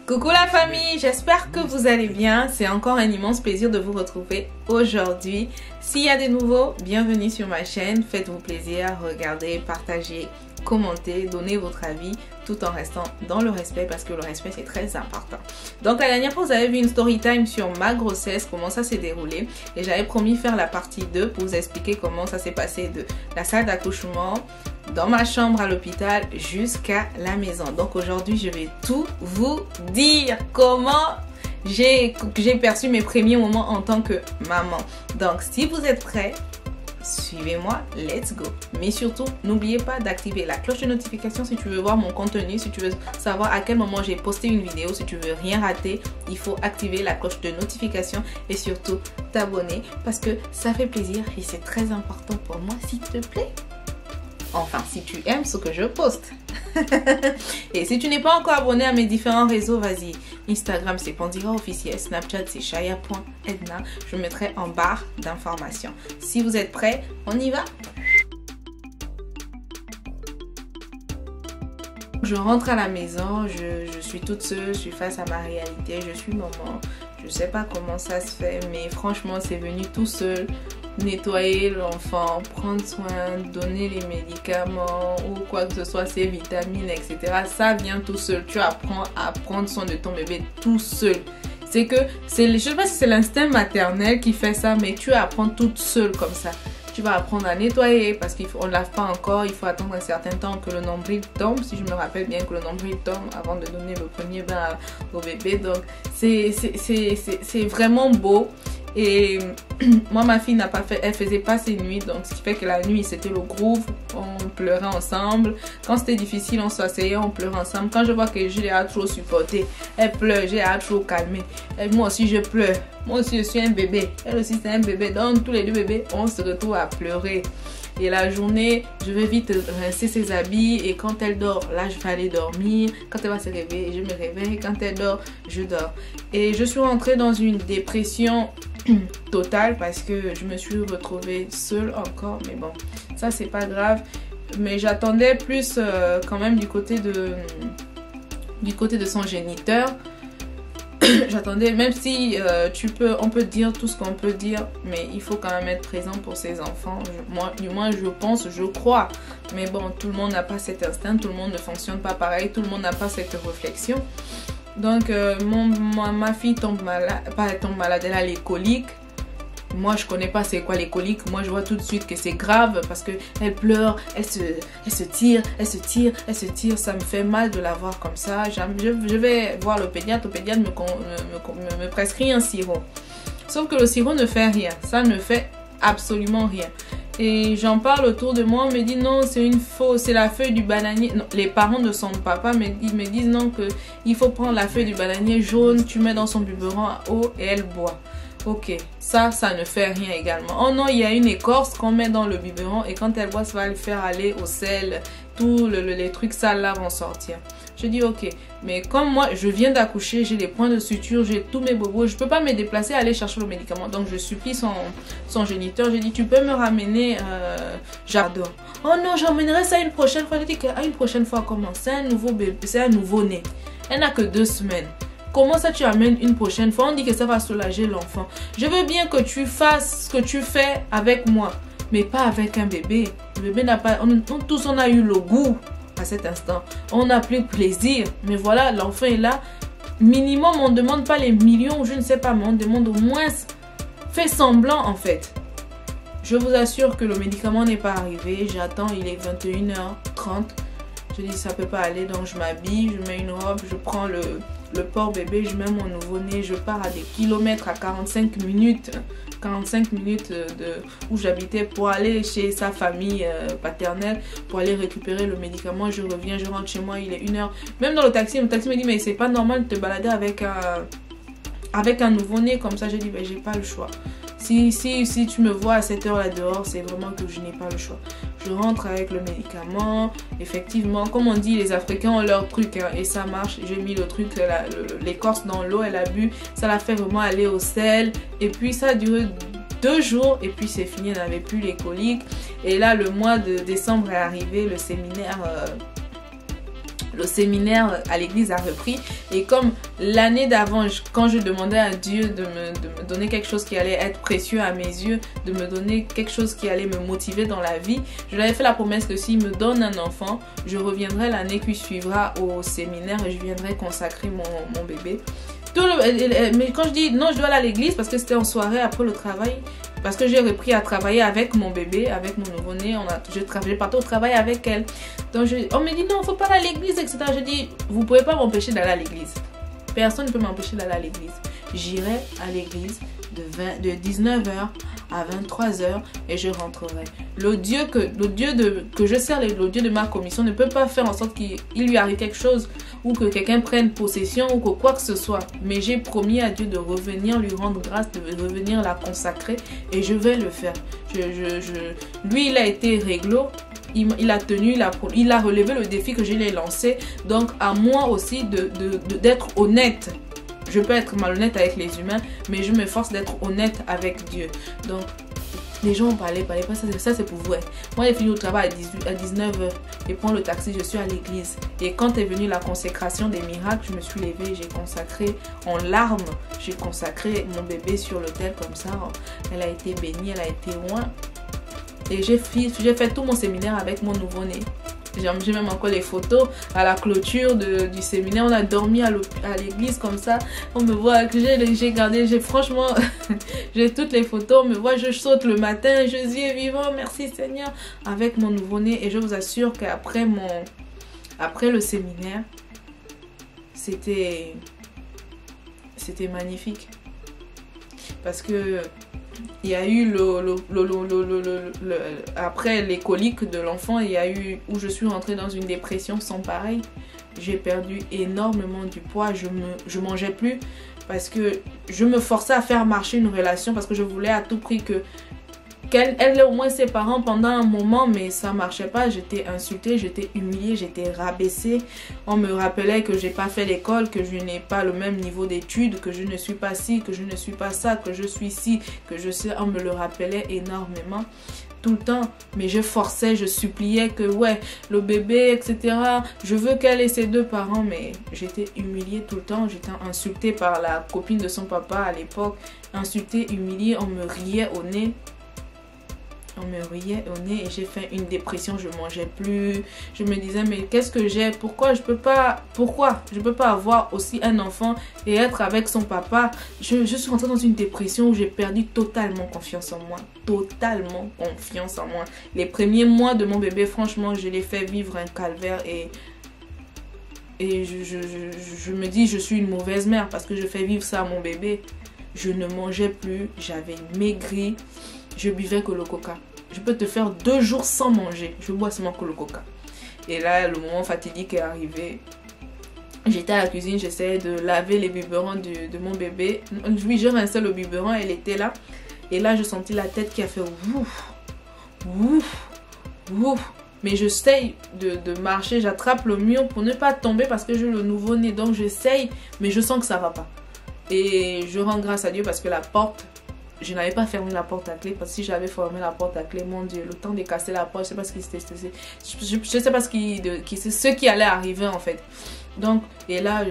Coucou la famille, j'espère que vous allez bien. C'est encore un immense plaisir de vous retrouver aujourd'hui. S'il y a des nouveaux, bienvenue sur ma chaîne. Faites-vous plaisir, regardez, partagez, commentez, donnez votre avis tout en restant dans le respect parce que le respect c'est très important. Donc la dernière fois vous avez vu une story time sur ma grossesse, comment ça s'est déroulé et j'avais promis faire la partie 2 pour vous expliquer comment ça s'est passé de la salle d'accouchement dans ma chambre à l'hôpital jusqu'à la maison. Donc aujourd'hui je vais tout vous dire comment j'ai perçu mes premiers moments en tant que maman. Donc si vous êtes prêts, suivez-moi, let's go. Mais surtout, n'oubliez pas d'activer la cloche de notification si tu veux voir mon contenu, si tu veux savoir à quel moment j'ai posté une vidéo, si tu veux rien rater, il faut activer la cloche de notification et surtout t'abonner parce que ça fait plaisir et c'est très important pour moi s'il te plaît. Enfin, si tu aimes ce que je poste. Et si tu n'es pas encore abonné à mes différents réseaux, vas-y. Instagram, c'est Pandira officiel. Snapchat, c'est Chaya.edna. Je mettrai en barre d'informations. Si vous êtes prêts, on y va. Je rentre à la maison, je suis toute seule, je suis face à ma réalité, je suis maman. Je sais pas comment ça se fait, mais franchement, c'est venu tout seul. Nettoyer l'enfant, prendre soin, donner les médicaments ou quoi que ce soit, ses vitamines, etc. Ça vient tout seul. Tu apprends à prendre soin de ton bébé tout seul. C'est que, je sais pas si c'est l'instinct maternel qui fait ça, mais tu apprends toute seule comme ça. Tu vas apprendre à nettoyer parce qu'on ne lave pas encore. Il faut attendre un certain temps que le nombril tombe. Si je me rappelle bien que le nombril tombe avant de donner le premier bain au bébé. Donc, c'est vraiment beau. Et moi, ma fille n'a pas fait, elle faisait pas ses nuits, donc ce qui fait que la nuit c'était le groove, on pleurait ensemble. Quand c'était difficile, on s'asseyait, on pleurait ensemble. Quand je vois que je l'ai à trop supporté, elle pleure, j'ai à trop calmer. Et moi aussi je pleure, moi aussi je suis un bébé, elle aussi c'est un bébé, donc tous les deux bébés, on se retrouve à pleurer. Et la journée, je vais vite rincer ses habits et quand elle dort, là je vais aller dormir. Quand elle va se réveiller, je me réveille. Quand elle dort, je dors. Et je suis rentrée dans une dépression totale parce que je me suis retrouvée seule encore. Mais bon, ça c'est pas grave. Mais j'attendais plus quand même du côté de son géniteur. J'attendais, même si on peut dire tout ce qu'on peut dire, mais il faut quand même être présent pour ses enfants. Du moins, je pense, je crois. Mais bon, tout le monde n'a pas cet instinct, tout le monde ne fonctionne pas pareil, tout le monde n'a pas cette réflexion. Donc, ma fille tombe malade, elle tombe malade, elle a les coliques. Moi, je connais pas c'est quoi les coliques. Moi, je vois tout de suite que c'est grave parce que elle pleure, elle se tire. Ça me fait mal de la voir comme ça. Je vais voir le pédiatre. Le pédiatre me prescrit un sirop. Sauf que le sirop ne fait rien. Ça ne fait absolument rien. Et j'en parle autour de moi. On me dit non, c'est la feuille du bananier. Non, les parents de son papa me disent non, qu'il faut prendre la feuille du bananier jaune. Tu mets dans son biberon à eau et elle boit. Ok, ça ne fait rien également. Oh non, il y a une écorce qu'on met dans le biberon et quand elle boit, ça va le faire aller au sel. Tous les trucs sales là vont sortir. Je dis ok, mais comme moi, je viens d'accoucher, j'ai les points de suture, j'ai tous mes bobos, je peux pas me déplacer, aller chercher le médicament. Donc je supplie son géniteur, j'ai dit tu peux me ramener Jardin. Oh non, j'emmènerai ça une prochaine fois. J'ai dit qu'à une prochaine fois comment? C'est un nouveau bébé, c'est un nouveau-né. Elle n'a que 2 semaines. Comment ça tu amènes une prochaine fois? On dit que ça va soulager l'enfant. Je veux bien que tu fasses ce que tu fais avec moi, mais pas avec un bébé. Le bébé n'a pas... tous on a eu le goût à cet instant. On a pris plaisir. Mais voilà, l'enfant est là. Minimum, on ne demande pas les millions, je ne sais pas, mais on demande au moins... Fais semblant en fait. Je vous assure que le médicament n'est pas arrivé. J'attends, il est 21h30. Je dis ça peut pas aller, donc je m'habille, je mets une robe, je prends le porte-bébé, je mets mon nouveau-né, je pars à des kilomètres, à 45 minutes où j'habitais pour aller chez sa famille paternelle, pour aller récupérer le médicament. Je reviens, je rentre chez moi, il est 1h. Même dans le taxi me dit mais c'est pas normal de te balader avec un nouveau-né comme ça. Je dis ben j'ai pas le choix. Si tu me vois à cette heure là dehors, c'est vraiment que je n'ai pas le choix. Je rentre avec le médicament. Effectivement, comme on dit, les Africains ont leur truc hein, et ça marche. J'ai mis le truc, l'écorce dans l'eau, elle a bu. Ça l'a fait vraiment aller au sel. Et puis ça a duré 2 jours et puis c'est fini, elle n'avait plus les coliques. Et là, le mois de décembre est arrivé, le séminaire à l'église a repris. Et comme L'année d'avant, quand je demandais à Dieu de me donner quelque chose qui allait être précieux à mes yeux, de me donner quelque chose qui allait me motiver dans la vie, je lui avais fait la promesse que s'il me donne un enfant, je reviendrai l'année qui suivra au séminaire et je viendrai consacrer mon bébé. Mais quand je dis non, je dois aller à l'église parce que c'était en soirée après le travail, parce que j'ai repris à travailler avec mon bébé, avec mon nouveau-né, je partais au travail avec elle. Donc on me dit non, faut pas aller à l'église, etc. Je dis, vous pouvez pas m'empêcher d'aller à l'église. Personne ne peut m'empêcher d'aller à l'église. J'irai à l'église de 19h à 23h et je rentrerai. Le Dieu que je sers, le Dieu de ma commission, ne peut pas faire en sorte qu'il lui arrive quelque chose ou que quelqu'un prenne possession ou que quoi que ce soit. Mais j'ai promis à Dieu de revenir lui rendre grâce, de revenir la consacrer et je vais le faire. Lui, il a été réglo. Il a tenu, il a relevé le défi que je lui ai lancé. Donc, à moi aussi d'être honnête. Je peux être malhonnête avec les humains, mais je m'efforce d'être honnête avec Dieu. Donc, les gens parlent pas, ça c'est pour vous. Moi, j'ai fini au travail à 19h et prends le taxi, je suis à l'église. Et quand est venue la consécration des miracles, je me suis levée, j'ai consacré en larmes, j'ai consacré mon bébé sur l'autel comme ça. Elle a été bénie, elle a été loin. Et j'ai fait tout mon séminaire avec mon nouveau-né. J'ai même encore les photos à la clôture du séminaire. On a dormi à l'église comme ça. On me voit, j'ai gardé, franchement, j'ai toutes les photos. On me voit, je saute le matin. Jésus est vivant, merci Seigneur. Avec mon nouveau-né. Et je vous assure qu'après le séminaire, c'était magnifique. Parce que il y a eu après les coliques de l'enfant, il y a eu où je suis rentrée dans une dépression sans pareil. J'ai perdu énormément du poids, je mangeais plus parce que je me forçais à faire marcher une relation parce que je voulais à tout prix qu'elle ait au moins ses parents pendant un moment, mais ça marchait pas. J'étais insultée, j'étais humiliée, j'étais rabaissée. On me rappelait que j'ai pas fait l'école, que je n'ai pas le même niveau d'études, que je ne suis pas ci, que je ne suis pas ça, que je suis ci, que je sais. On me le rappelait énormément tout le temps, mais je forçais, je suppliais que ouais, le bébé, etc. Je veux qu'elle ait ses deux parents, mais j'étais humiliée tout le temps. J'étais insultée par la copine de son papa à l'époque, insultée, humiliée. On me riait au nez. On me riait au nez et j'ai fait une dépression, je mangeais plus. Je me disais mais qu'est-ce que j'ai? Pourquoi je peux pas avoir aussi un enfant et être avec son papa? Je suis rentrée dans une dépression où j'ai perdu totalement confiance en moi. Totalement confiance en moi. Les premiers mois de mon bébé, franchement, je l'ai fait vivre un calvaire et je me dis je suis une mauvaise mère parce que je fais vivre ça à mon bébé. Je ne mangeais plus, j'avais maigri. Je buvais que le coca. Je peux te faire 2 jours sans manger. Je bois seulement que le coca. Et là, le moment fatidique est arrivé. J'étais à la cuisine, j'essayais de laver les biberons de mon bébé. Oui, je rinçais le biberon, elle était là. Et là, je sentis la tête qui a fait ouf, ouf, ouf. Mais j'essaye de marcher, j'attrape le mur pour ne pas tomber parce que j'ai le nouveau-né. Donc j'essaye, mais je sens que ça va pas. Et je rends grâce à Dieu parce que la porte, je n'avais pas fermé la porte à clé, parce que si j'avais fermé la porte à clé, mon Dieu, le temps de casser la porte, je sais pas ce qui s'était, je sais pas ce qui allait arriver en fait. Donc, et là,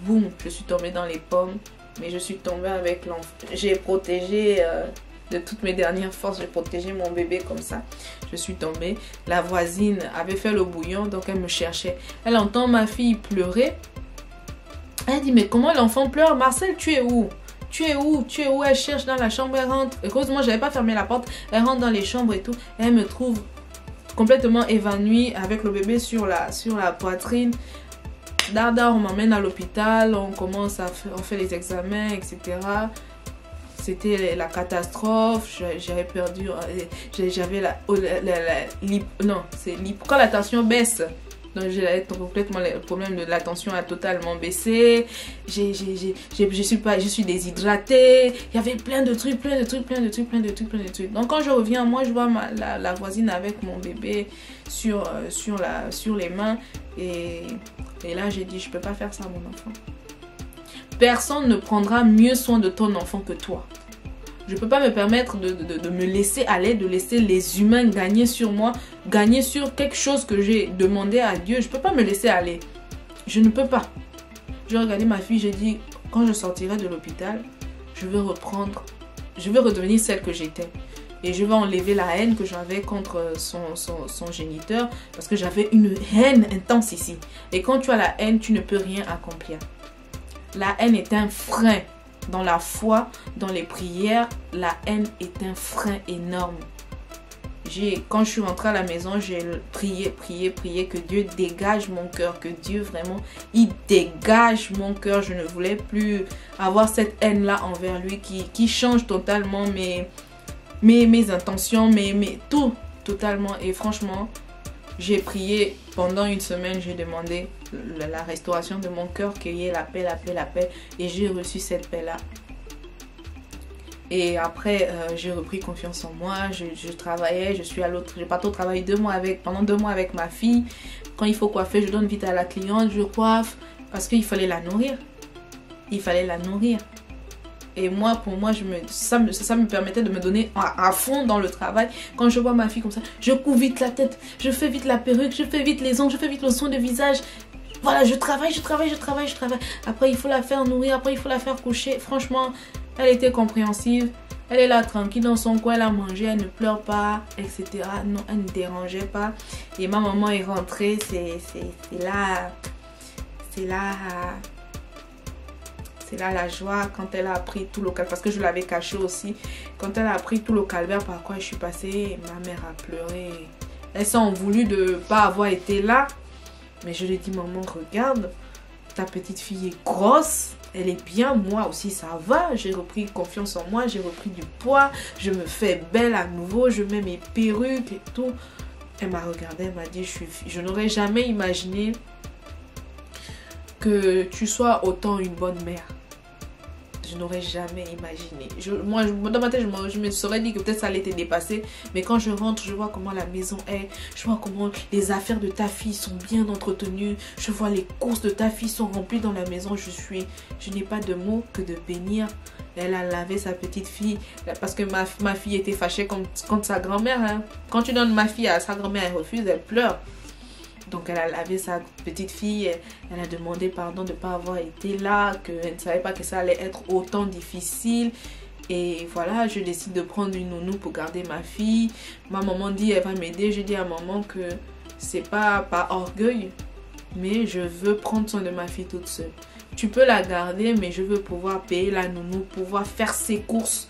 boum, je suis tombée dans les pommes, mais je suis tombée avec l'enfant. J'ai protégé de toutes mes dernières forces, j'ai protégé mon bébé comme ça. Je suis tombée. La voisine avait fait le bouillon, donc elle me cherchait. Elle entend ma fille pleurer. Elle dit, mais comment l'enfant pleure? Marcel, tu es où? Tu es où? Tu es où? Elle cherche dans la chambre, elle rentre. Heureusement, je n'avais pas fermé la porte. Elle rentre dans les chambres et tout. Elle me trouve complètement évanouie avec le bébé sur la poitrine. Dada, on m'emmène à l'hôpital. On commence à faire, on fait les examens, etc. C'était la catastrophe. J'avais perdu. J'avais quand la tension baisse. Donc j'ai complètement le problème de la tension a totalement baissé. Je suis déshydratée. Il y avait plein de trucs. Donc quand je reviens, moi je vois la voisine avec mon bébé sur les mains. Et là j'ai dit, je peux pas faire ça à mon enfant. Personne ne prendra mieux soin de ton enfant que toi. Je ne peux pas me permettre de me laisser aller, de laisser les humains gagner sur moi, gagner sur quelque chose que j'ai demandé à Dieu. Je ne peux pas me laisser aller. Je ne peux pas. J'ai regardé ma fille, j'ai dit, quand je sortirai de l'hôpital, je vais redevenir celle que j'étais. Et je vais enlever la haine que j'avais contre son géniteur. Parce que j'avais une haine intense ici. Et quand tu as la haine, tu ne peux rien accomplir. La haine est un frein. Dans la foi, dans les prières, la haine est un frein énorme. Quand je suis rentrée à la maison, j'ai prié que Dieu dégage mon cœur. Que Dieu vraiment, il dégage mon cœur. Je ne voulais plus avoir cette haine-là envers lui qui change totalement mes intentions, tout totalement. Et franchement, j'ai prié pendant une semaine, j'ai demandé la restauration de mon cœur, qu'il y ait la paix. Et j'ai reçu cette paix-là. Et après, j'ai repris confiance en moi. Je travaillais, j'ai parti au travail pendant 2 mois avec ma fille. Quand il faut coiffer, je donne vite à la cliente, je coiffe. Parce qu'il fallait la nourrir. Et moi, pour moi, ça me permettait de me donner à fond dans le travail. Quand je vois ma fille comme ça, je couds vite la tête, je fais vite la perruque, je fais vite les ongles, je fais vite le soin de visage. Voilà, je travaille. Après, il faut la faire nourrir, après, il faut la faire coucher. Franchement, elle était compréhensive. Elle est là tranquille dans son coin, elle a mangé, elle ne pleure pas, etc. Non, elle ne dérangeait pas. Et ma maman est rentrée, c'est là la joie quand elle a appris tout le calvaire, parce que je l'avais caché aussi. Quand elle a appris tout le calvaire par quoi je suis passée, ma mère a pleuré. Elle s'en voulu de ne pas avoir été là. Mais je lui ai dit, maman, regarde, ta petite fille est grosse, elle est bien, moi aussi ça va. J'ai repris confiance en moi, j'ai repris du poids, je me fais belle à nouveau, je mets mes perruques et tout. Elle m'a regardée, elle m'a dit, je n'aurais jamais imaginé que tu sois autant une bonne mère. Je n'aurais jamais imaginé. Moi, dans ma tête, je me serais dit que peut-être ça allait te dépasser. Mais quand je rentre, je vois comment la maison est. Je vois comment les affaires de ta fille sont bien entretenues. Je vois les courses de ta fille sont remplies dans la maison. Je n'ai pas de mots que de bénir. Elle a lavé sa petite fille. Parce que ma fille était fâchée contre sa grand-mère. Hein. Quand tu donnes ma fille à sa grand-mère, elle refuse, elle pleure. Donc elle a lavé sa petite fille, elle a demandé pardon de ne pas avoir été là, qu'elle ne savait pas que ça allait être autant difficile. Et voilà, je décide de prendre une nounou pour garder ma fille. Ma maman dit elle va m'aider. Je dis à maman que c'est pas par orgueil, mais je veux prendre soin de ma fille toute seule. Tu peux la garder, mais je veux pouvoir payer la nounou, pouvoir faire ses courses.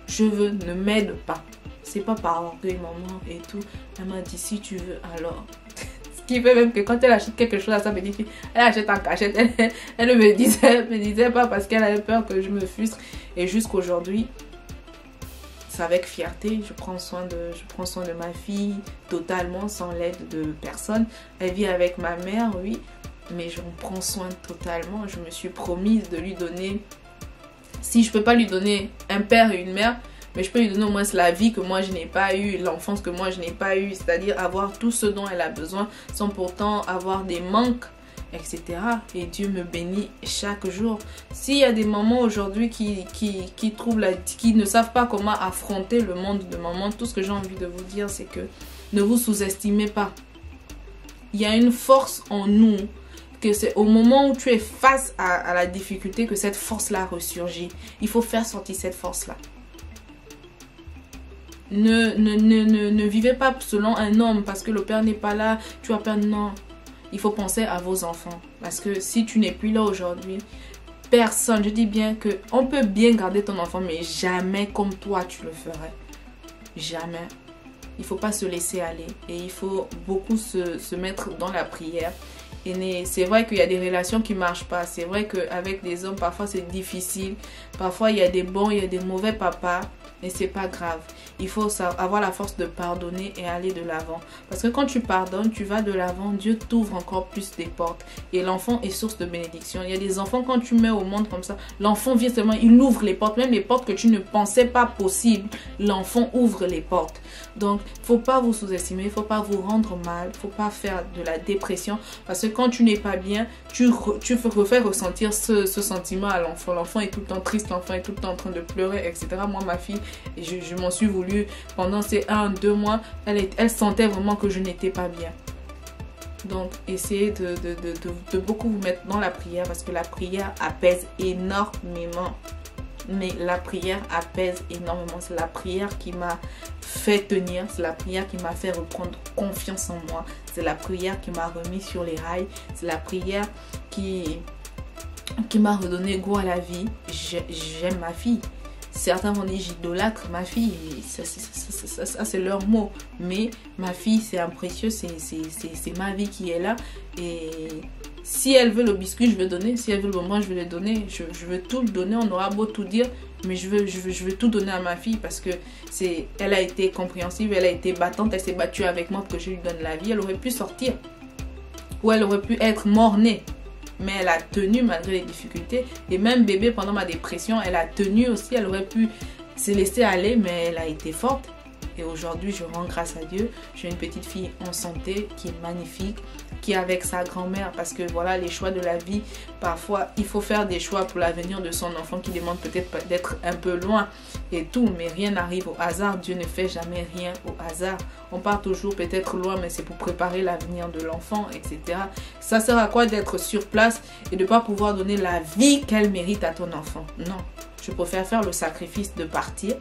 Je veux, ne m'aide pas. C'est pas par orgueil maman et tout. Elle m'a dit si tu veux alors. Qui fait même que quand elle achète quelque chose à sa petite fille, elle achète en cachette. Elle ne me disait pas parce qu'elle avait peur que je me frustre. Et jusqu'aujourd'hui, c'est avec fierté. Je prends soin de ma fille totalement sans l'aide de personne. Elle vit avec ma mère, oui, mais je prends soin totalement. Je me suis promise de lui donner, si je peux pas lui donner un père et une mère, mais je peux lui donner au moins la vie que moi je n'ai pas eu, l'enfance que moi je n'ai pas eu, c'est-à-dire avoir tout ce dont elle a besoin sans pourtant avoir des manques, etc. Et Dieu me bénit chaque jour. S'il y a des mamans aujourd'hui qui ne savent pas comment affronter le monde de maman, tout ce que j'ai envie de vous dire, c'est que ne vous sous-estimez pas. Il y a une force en nous, que c'est au moment où tu es face à la difficulté que cette force-là ressurgit. Il faut faire sortir cette force-là. Ne vivez pas selon un homme parce que le père n'est pas là, tu as peur. Non, il faut penser à vos enfants. Parce que si tu n'es plus là aujourd'hui, personne, je dis bien que on peut bien garder ton enfant, mais jamais comme toi tu le ferais. Jamais. Il ne faut pas se laisser aller et il faut beaucoup se mettre dans la prière. Et c'est vrai qu'il y a des relations qui ne marchent pas. C'est vrai qu'avec des hommes, parfois c'est difficile. Parfois il y a des bons, il y a des mauvais papas. Mais c'est pas grave. Il faut avoir la force de pardonner et aller de l'avant. Parce que quand tu pardonnes, tu vas de l'avant. Dieu t'ouvre encore plus des portes. Et l'enfant est source de bénédiction. Il y a des enfants, quand tu mets au monde comme ça, l'enfant vient seulement, il ouvre les portes. Même les portes que tu ne pensais pas possibles, l'enfant ouvre les portes. Donc, il ne faut pas vous sous-estimer. Il ne faut pas vous rendre mal. Il ne faut pas faire de la dépression. Parce que quand tu n'es pas bien, tu refais ressentir ce sentiment à l'enfant. L'enfant est tout le temps triste. L'enfant est tout le temps en train de pleurer, etc. Moi, ma fille, et je m'en suis voulu pendant ces 1-2 mois. Elle sentait vraiment que je n'étais pas bien. Donc, essayez de beaucoup vous mettre dans la prière parce que la prière apaise énormément. Mais la prière apaise énormément. C'est la prière qui m'a fait tenir. C'est la prière qui m'a fait reprendre confiance en moi. C'est la prière qui m'a remis sur les rails. C'est la prière qui m'a redonné goût à la vie. J'aime ma fille. Certains vont dire j'idolâtre ma fille. Ça c'est leur mot. Mais ma fille, c'est un précieux. C'est ma vie qui est là. Et si elle veut le biscuit, je vais donner. Si elle veut le bonbon, je vais le donner. Je veux tout le donner. On aura beau tout dire. Mais je veux tout donner à ma fille parce que elle a été compréhensive. Elle a été battante. Elle s'est battue avec moi pour que je lui donne la vie. Elle aurait pu sortir. Ou elle aurait pu être mort-née. Mais elle a tenu malgré les difficultés. Et même bébé, pendant ma dépression, elle a tenu aussi. Elle aurait pu se laisser aller, mais elle a été forte. Et aujourd'hui, je rends grâce à Dieu. J'ai une petite fille en santé qui est magnifique, qui est avec sa grand-mère. Parce que voilà, les choix de la vie, parfois, il faut faire des choix pour l'avenir de son enfant qui demande peut-être d'être un peu loin et tout. Mais rien n'arrive au hasard. Dieu ne fait jamais rien au hasard. On part toujours peut-être loin, mais c'est pour préparer l'avenir de l'enfant, etc. Ça sert à quoi d'être sur place et de ne pas pouvoir donner la vie qu'elle mérite à ton enfant? Non, je préfère faire le sacrifice de partir,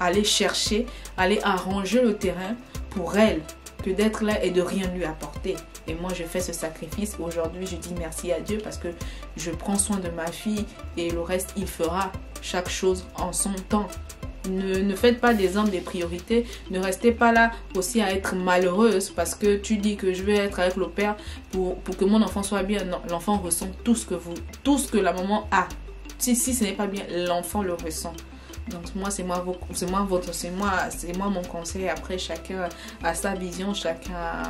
aller chercher, aller arranger le terrain pour elle, que d'être là et de rien lui apporter. Et moi, je fais ce sacrifice. Aujourd'hui, je dis merci à Dieu parce que je prends soin de ma fille et le reste, il fera chaque chose en son temps. Ne faites pas des hommes des priorités. Ne restez pas là aussi à être malheureuse parce que tu dis que je vais être avec le père pour que mon enfant soit bien. Non, l'enfant ressent tout ce que la maman a. Si ce n'est pas bien, l'enfant le ressent. Donc moi, c'est moi mon conseil. Après, chacun a sa vision, chacun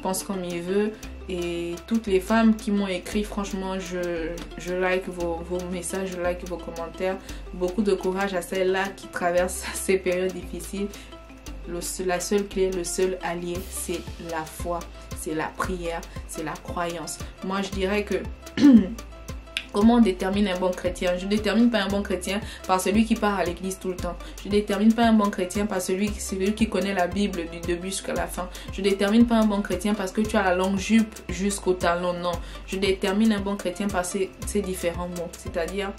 pense comme il veut. Et toutes les femmes qui m'ont écrit, franchement, je like vos messages, je like vos commentaires. Beaucoup de courage à celles-là qui traversent ces périodes difficiles. La seule clé, le seul allié, c'est la foi, c'est la prière, c'est la croyance. Moi, je dirais que... Comment on détermine un bon chrétien? Je ne détermine pas un bon chrétien par celui qui part à l'église tout le temps. Je ne détermine pas un bon chrétien par celui qui connaît la Bible du début jusqu'à la fin. Je ne détermine pas un bon chrétien parce que tu as la longue jupe jusqu'au talon. Non. Je détermine un bon chrétien par ces différents mots. C'est-à-dire,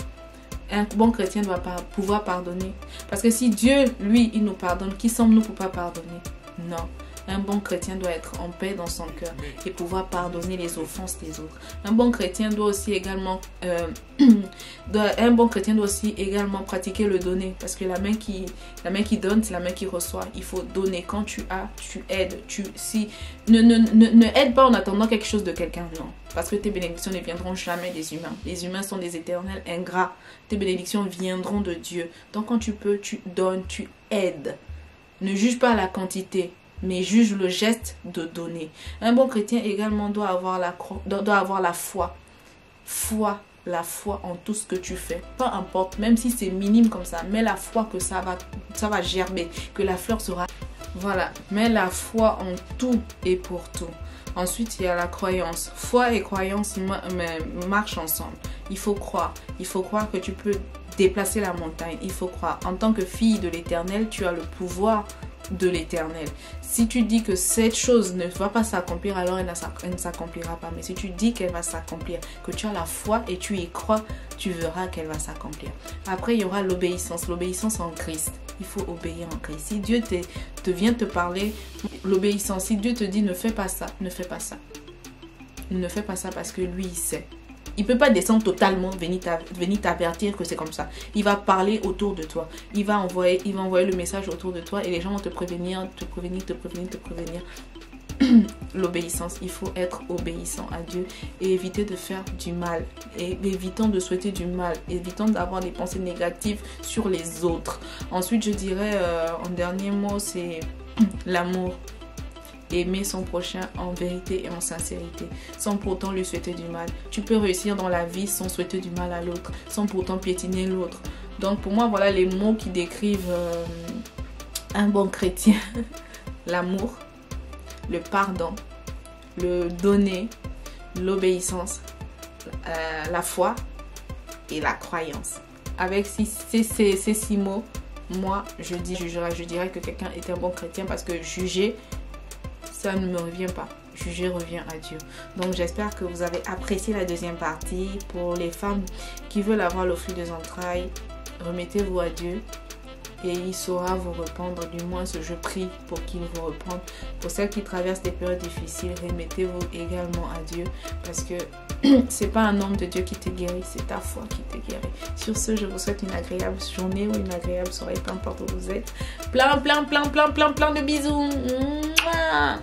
un bon chrétien doit pouvoir pardonner. Parce que si Dieu, lui, il nous pardonne, qui sommes-nous pour ne pas pardonner? Non. Un bon chrétien doit être en paix dans son cœur et pouvoir pardonner les offenses des autres. Un bon chrétien doit aussi également pratiquer le donner parce que la main qui donne, c'est la main qui reçoit. Il faut donner. Quand tu as, tu aides. Ne aide pas en attendant quelque chose de quelqu'un, non. Parce que tes bénédictions ne viendront jamais des humains. Les humains sont des éternels ingrats. Tes bénédictions viendront de Dieu. Donc quand tu peux, tu donnes, tu aides. Ne juge pas la quantité, mais juge le geste de donner. Un bon chrétien également doit avoir la foi. La foi en tout ce que tu fais. Peu importe, même si c'est minime comme ça, mets la foi que ça va gerber, que la fleur sera... Voilà, mets la foi en tout et pour tout. Ensuite, il y a la croyance. Foi et croyance marchent ensemble. Il faut croire. Il faut croire que tu peux déplacer la montagne. Il faut croire. En tant que fille de l'Éternel, tu as le pouvoir de l'Éternel. Si tu dis que cette chose ne va pas s'accomplir, alors elle ne s'accomplira pas. Mais si tu dis qu'elle va s'accomplir, que tu as la foi et tu y crois, tu verras qu'elle va s'accomplir. Après, il y aura l'obéissance. L'obéissance en Christ. Il faut obéir en Christ. Si Dieu te vient te parler, l'obéissance. Si Dieu te dit ne fais pas ça, ne fais pas ça. Ne fais pas ça parce que lui, il sait. Il ne peut pas descendre totalement, venir t'avertir que c'est comme ça. Il va parler autour de toi. Il va envoyer le message autour de toi et les gens vont te prévenir. L'obéissance, il faut être obéissant à Dieu et éviter de faire du mal. Et évitons de souhaiter du mal. Évitons d'avoir des pensées négatives sur les autres. Ensuite, je dirais, en dernier mot, c'est l'amour. Aimer son prochain en vérité et en sincérité, sans pourtant lui souhaiter du mal. Tu peux réussir dans la vie sans souhaiter du mal à l'autre, sans pourtant piétiner l'autre. Donc pour moi, voilà les mots qui décrivent un bon chrétien. L'amour, le pardon, le donner, l'obéissance, la foi et la croyance. Avec ces 6 mots, moi je dirais que quelqu'un est un bon chrétien parce que juger, ça ne me revient pas. juger revient à Dieu. Donc j'espère que vous avez apprécié la deuxième partie. Pour les femmes qui veulent avoir le fruit des entrailles, remettez-vous à Dieu et il saura vous répondre. Du moins je prie pour qu'il vous réponde. Pour celles qui traversent des périodes difficiles, remettez-vous également à Dieu, parce que c'est pas un homme de Dieu qui te guérit, c'est ta foi qui te guérit. Sur ce, je vous souhaite une agréable journée ou une agréable soirée, peu importe où vous êtes. Plein de bisous. Mouah.